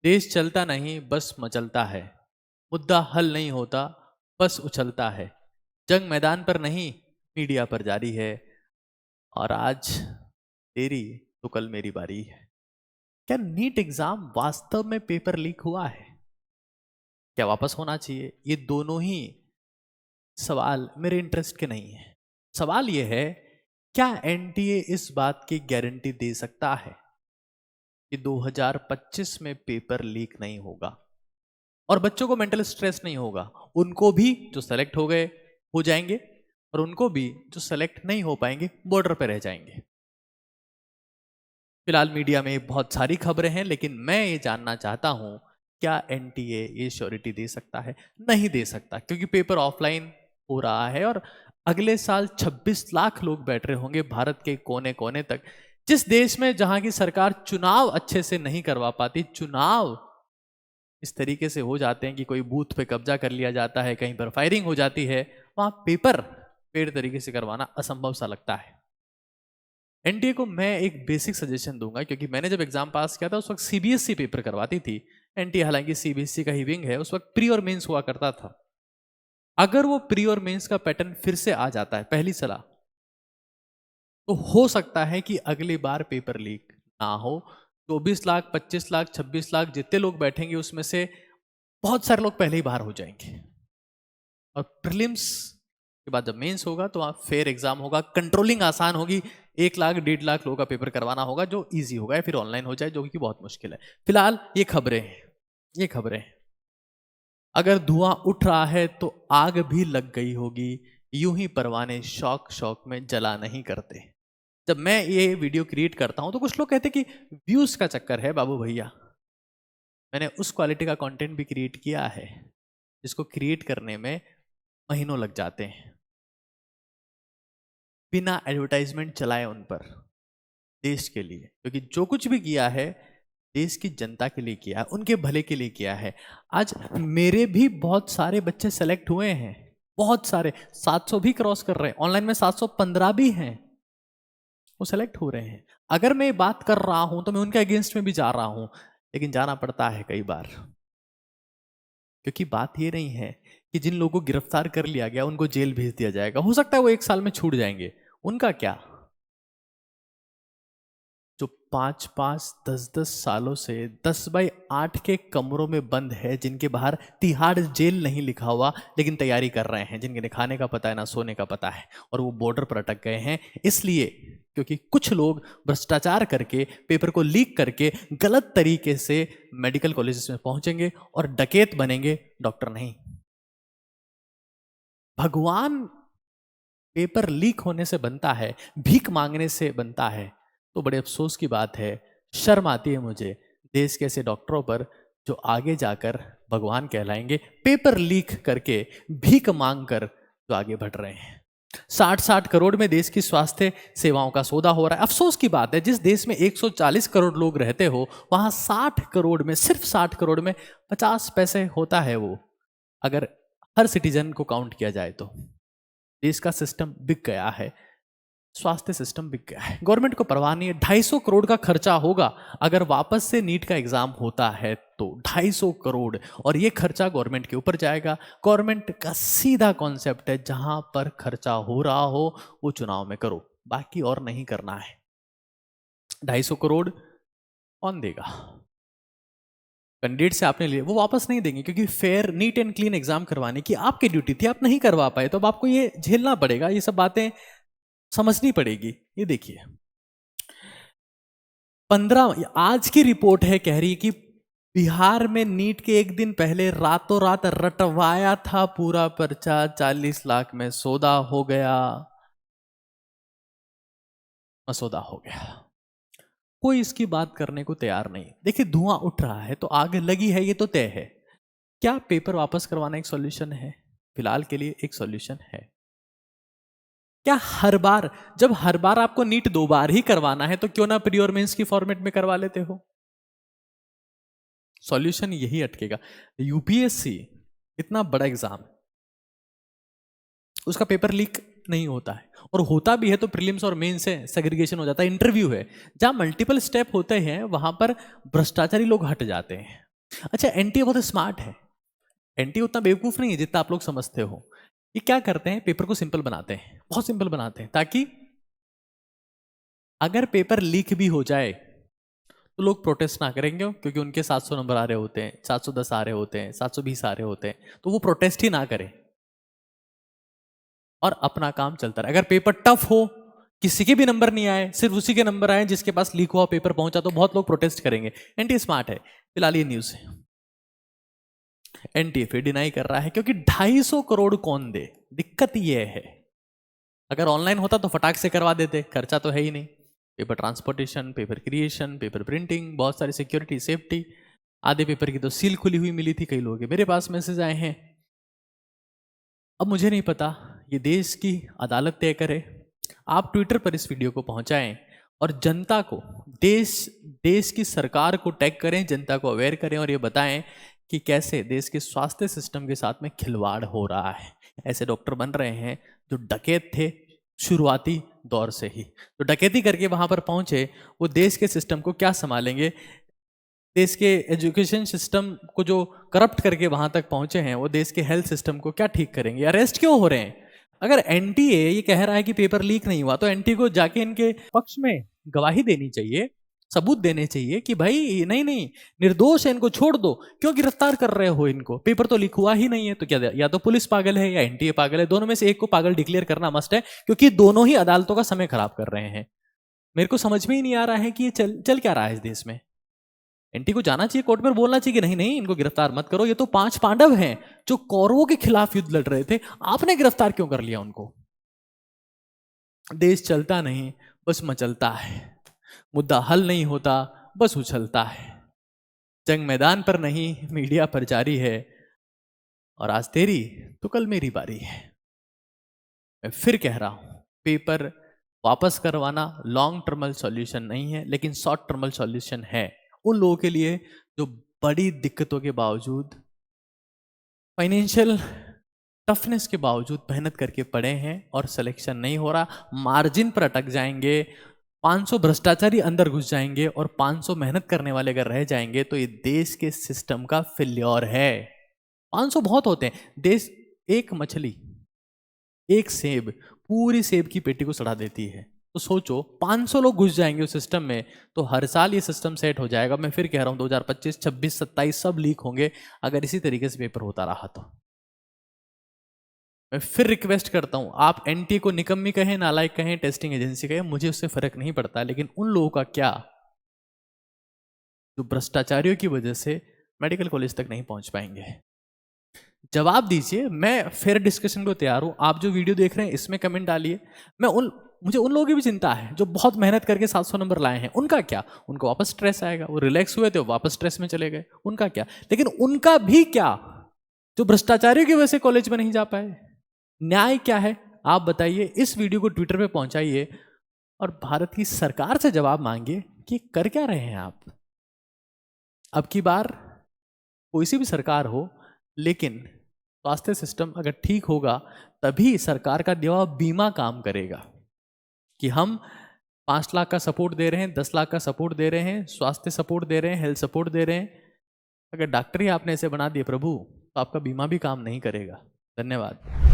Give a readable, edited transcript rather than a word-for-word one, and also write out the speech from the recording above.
देश चलता नहीं बस मचलता है, मुद्दा हल नहीं होता बस उछलता है, जंग मैदान पर नहीं मीडिया पर जारी है, और आज तेरी तो कल मेरी बारी है। क्या नीट एग्जाम वास्तव में पेपर लीक हुआ है? क्या वापस होना चाहिए? ये दोनों ही सवाल मेरे इंटरेस्ट के नहीं है। सवाल ये है, क्या एनटीए इस बात की गारंटी दे सकता है कि 2025 में पेपर लीक नहीं होगा और बच्चों को मेंटल स्ट्रेस नहीं होगा? उनको भी जो सेलेक्ट हो गए हो जाएंगे और उनको भी जो सेलेक्ट नहीं हो पाएंगे बॉर्डर पर रह जाएंगे। फिलहाल मीडिया में बहुत सारी खबरें हैं, लेकिन मैं ये जानना चाहता हूं, क्या एनटीए ये श्योरिटी दे सकता है? नहीं दे सकता, क्योंकि पेपर ऑफलाइन हो रहा है और अगले साल 26 लाख लोग बैठ रहे होंगे भारत के कोने कोने तक। जिस देश में जहां की सरकार चुनाव अच्छे से नहीं करवा पाती, चुनाव इस तरीके से हो जाते हैं कि कोई बूथ पे कब्जा कर लिया जाता है, कहीं पर फायरिंग हो जाती है, वहां पेपर पेड़ तरीके से करवाना असंभव सा लगता है। एनटीए को मैं एक बेसिक सजेशन दूंगा, क्योंकि मैंने जब एग्जाम पास किया था उस वक्त सीबीएसई पेपर करवाती थी। एनटीए हालांकि सीबीएसई का ही विंग है, उस वक्त प्री और मेंस हुआ करता था। अगर वो प्री और मेंस का पैटर्न फिर से आ जाता है, पहली सलाह, तो हो सकता है कि अगली बार पेपर लीक ना हो। 24 लाख, 25 लाख, 26 लाख जितने लोग बैठेंगे उसमें से बहुत सारे लोग पहले ही बाहर हो जाएंगे, और प्रीलिम्स के बाद जब मेंस होगा तो वहाँ फेयर एग्जाम होगा, कंट्रोलिंग आसान होगी। 1 लाख 1.5 लाख लोगों का पेपर करवाना होगा, जो इजी होगा, या फिर ऑनलाइन हो जाए, जो कि बहुत मुश्किल है। फिलहाल ये खबरें हैं, ये खबरें हैं। अगर धुआं उठ रहा है तो आग भी लग गई होगी, यूं ही परवाने शौक शौक में जला नहीं करते। जब मैं ये वीडियो क्रिएट करता हूं तो कुछ लोग कहते कि व्यूज का चक्कर है बाबू भैया। मैंने उस क्वालिटी का कंटेंट भी क्रिएट किया है जिसको क्रिएट करने में महीनों लग जाते हैं, बिना एडवर्टाइजमेंट चलाए उन पर, देश के लिए। क्योंकि जो कुछ भी किया है देश की जनता के लिए किया है, उनके भले के लिए किया है। आज मेरे भी बहुत सारे बच्चे सेलेक्ट हुए हैं, बहुत सारे, 700 भी क्रॉस कर रहे हैं, ऑनलाइन में 715 भी हैं, वो सेलेक्ट हो रहे हैं। अगर मैं बात कर रहा हूं तो मैं उनके अगेंस्ट में भी जा रहा हूं, लेकिन जाना पड़ता है कई बार, क्योंकि बात ये नहीं है कि जिन लोगों को गिरफ्तार कर लिया गया उनको जेल भेज दिया जाएगा। हो सकता है वो 1 साल में छूट जाएंगे, उनका क्या? जो 5-5, 10-10 सालों से 10x8 के कमरों में बंद है, जिनके बाहर तिहाड़ जेल नहीं लिखा हुआ, लेकिन तैयारी कर रहे हैं, जिनके खाने का पता है ना सोने का पता है, और वो बॉर्डर पर अटक गए हैं इसलिए क्योंकि कुछ लोग भ्रष्टाचार करके, पेपर को लीक करके गलत तरीके से मेडिकल कॉलेजेस में पहुंचेंगे और डकैत बनेंगे, डॉक्टर नहीं। भगवान पेपर लीक होने से बनता है, भीख मांगने से बनता है, तो बड़े अफसोस की बात है, शर्म आती है मुझे देश के ऐसे डॉक्टरों पर जो आगे जाकर भगवान कहलाएंगे, पेपर लीक करके, भीख मांग कर जो आगे बढ़ रहे हैं। 60-60 करोड़ में देश की स्वास्थ्य सेवाओं का सौदा हो रहा है। अफसोस की बात है, जिस देश में 140 करोड़ लोग रहते हो, वहां 60 करोड़ में, सिर्फ 60 करोड़ में 50 पैसे होता है वो, अगर हर सिटीजन को काउंट किया जाए तो। देश का सिस्टम बिक गया है, स्वास्थ्य सिस्टम बिक गया है, गवर्नमेंट को परवाह नहीं है। 250 करोड़ का खर्चा होगा अगर वापस से नीट का एग्जाम होता है तो, 250 करोड़, और ये खर्चा गवर्नमेंट के ऊपर जाएगा। गवर्नमेंट का सीधा कॉन्सेप्ट है, जहां पर खर्चा हो रहा हो वो चुनाव में करो, बाकी और नहीं करना है। 250 करोड़ कौन देगा? कैंडिडेट से आपने लिए, वो वापस नहीं देंगे, क्योंकि fair neat and clean exam करवाने की आपकी ड्यूटी थी, आप नहीं करवा पाए, तो अब आपको ये झेलना पड़ेगा, ये सब बातें समझनी पड़ेगी। ये देखिए, 15 आज की रिपोर्ट है, कह रही है कि बिहार में नीट के एक दिन पहले रातों रात रटवाया था पूरा पर्चा, 40 लाख में सौदा हो गया, मसौदा हो गया। कोई इसकी बात करने को तैयार नहीं। देखिए, धुआं उठ रहा है तो आग लगी है, ये तो तय है। क्या पेपर वापस करवाना एक सॉल्यूशन है? फिलहाल के लिए एक सॉल्यूशन है। क्या हर बार, जब हर बार आपको नीट 2 बार ही करवाना है, तो क्यों ना प्री और मेंस की फॉर्मेट में करवा लेते हो? सॉल्यूशन यही अटकेगा। यूपीएससी इतना बड़ा एग्जाम, उसका पेपर लीक नहीं होता है, और होता भी है तो प्रीलिम्स और मेंस से सेग्रीगेशन हो जाता है। इंटरव्यू है, जहां मल्टीपल स्टेप होते हैं, वहां पर भ्रष्टाचारी लोग हट जाते हैं। अच्छा, एनटीए बहुत स्मार्ट है। एनटीए उतना बेवकूफ नहीं है जितना आप लोग समझते हो। ये क्या करते हैं, पेपर को सिंपल बनाते हैं, बहुत सिंपल बनाते हैं, ताकि अगर पेपर लीक भी हो जाए तो लोग प्रोटेस्ट ना करेंगे, क्योंकि उनके 700 नंबर आ रहे होते हैं, 710 आ रहे होते हैं, 720 आ रहे होते हैं, तो वो प्रोटेस्ट ही ना करें और अपना काम चलता रहे। अगर पेपर टफ हो, किसी के भी नंबर नहीं आए, सिर्फ उसी के नंबर आए जिसके पास लीक हुआ पेपर पहुंचा, तो बहुत लोग प्रोटेस्ट करेंगे। एनटीए स्मार्ट है। फिलहाल ये न्यूज है, एनटीए फिर डिनाई कर रहा है, क्योंकि 250 करोड़ कौन दे। दिक्कत ये है, अगर ऑनलाइन होता तो फटाक से करवा देते, खर्चा तो है ही नहीं। Paper transportation, paper creation, paper printing, बहुत सारी सिक्योरिटी, सेफ्टी। आधे पेपर की तो सील खुली हुई मिली थी, कई लोगों के मेरे पास मैसेज आए हैं। अब मुझे नहीं पता, ये देश की अदालत तय करे। आप ट्विटर पर इस वीडियो को पहुंचाएं और जनता को, देश की सरकार को टैग करें, जनता को अवेयर करें और ये बताएं कि कैसे देश के स्वास्थ्य सिस्टम के साथ में खिलवाड़ हो रहा है। ऐसे डॉक्टर बन रहे हैं जो डकैत थे शुरुआती दौर से ही, तो डकैती करके वहां पर पहुंचे, वो देश के सिस्टम को क्या संभालेंगे, देश के एजुकेशन सिस्टम को जो करप्ट करके वहां तक पहुंचे हैं, वो देश के हेल्थ सिस्टम को क्या ठीक करेंगे। अरेस्ट क्यों हो रहे हैं? अगर एनटीए ये कह रहा है कि पेपर लीक नहीं हुआ, तो एनटीए को जाके इनके पक्ष में गवाही देनी चाहिए, सबूत देने चाहिए कि भाई नहीं नहीं, निर्दोष है, इनको छोड़ दो, क्यों गिरफ्तार कर रहे हो इनको, पेपर तो लीक हुआ ही नहीं है। तो क्या, या तो पुलिस पागल है या एनटीए पागल है, दोनों में से एक को पागल डिक्लेयर करना मस्ट है, क्योंकि दोनों ही अदालतों का समय खराब कर रहे हैं। मेरे को समझ में ही नहीं आ रहा है कि ये चल क्या रहा है इस देश में। एनटी को जाना चाहिए कोर्ट में, बोलना चाहिए कि नहीं नहीं, इनको गिरफ्तार मत करो, ये तो 5 पांडव हैं जो कौरवों के खिलाफ युद्ध लड़ रहे थे, आपने गिरफ्तार क्यों कर लिया उनको। देश चलता नहीं, बस मचलता है। मुद्दा हल नहीं होता, बस उछलता है। जंग मैदान पर नहीं, मीडिया पर जारी है, और आज तेरी तो कल मेरी बारी है। मैं फिर कह रहा हूं, पेपर वापस करवाना लॉन्ग टर्मल सॉल्यूशन नहीं है, लेकिन शॉर्ट टर्मल सॉल्यूशन है उन लोगों के लिए जो बड़ी दिक्कतों के बावजूद, फाइनेंशियल टफनेस के बावजूद मेहनत करके पढ़े हैं और सिलेक्शन नहीं हो रहा, मार्जिन पर अटक जाएंगे। 500 भ्रष्टाचारी अंदर घुस जाएंगे और 500 मेहनत करने वाले अगर रह जाएंगे, तो ये देश के सिस्टम का फेल्योर है। 500 बहुत होते हैं। देश, एक मछली, एक सेब पूरी सेब की पेटी को सड़ा देती है। तो सोचो 500 लोग घुस जाएंगे उस सिस्टम में, तो हर साल ये सिस्टम सेट हो जाएगा। मैं फिर कह रहा हूं 2025, 26, 27 सब लीक होंगे अगर इसी तरीके से पेपर होता रहा तो। मैं फिर रिक्वेस्ट करता हूं, आप एनटीए को निकम्मी कहें, नालायक कहें, टेस्टिंग एजेंसी कहें, मुझे उससे फर्क नहीं पड़ता, लेकिन उन लोगों का क्या जो भ्रष्टाचारियों की वजह से मेडिकल कॉलेज तक नहीं पहुंच पाएंगे। जवाब दीजिए। मैं फेयर डिस्कशन को तैयार हूं। आप जो वीडियो देख रहे हैं इसमें कमेंट डालिए। मुझे उन लोगों की भी चिंता है जो बहुत मेहनत करके 700 नंबर लाए हैं। उनका क्या? उनको वापस स्ट्रेस आएगा, वो रिलैक्स हुए थे, वापस स्ट्रेस में चले गए, उनका क्या? लेकिन उनका भी क्या जो भ्रष्टाचारियों की वजह से कॉलेज में नहीं जा पाए? न्याय क्या है आप बताइए। इस वीडियो को ट्विटर पे पहुंचाइए और भारत की सरकार से जवाब मांगिए कि कर क्या रहे हैं आप। अब की बार कोई सी भी सरकार हो, लेकिन स्वास्थ्य सिस्टम अगर ठीक होगा तभी सरकार का दिया हुआ बीमा काम करेगा कि हम 5 लाख का सपोर्ट दे रहे हैं, 10 लाख का सपोर्ट दे रहे हैं, स्वास्थ्य सपोर्ट दे रहे हैं, हेल्थ सपोर्ट दे रहे हैं। अगर डॉक्टर ही आपने ऐसे बना दिए प्रभु, तो आपका बीमा भी काम नहीं करेगा। धन्यवाद।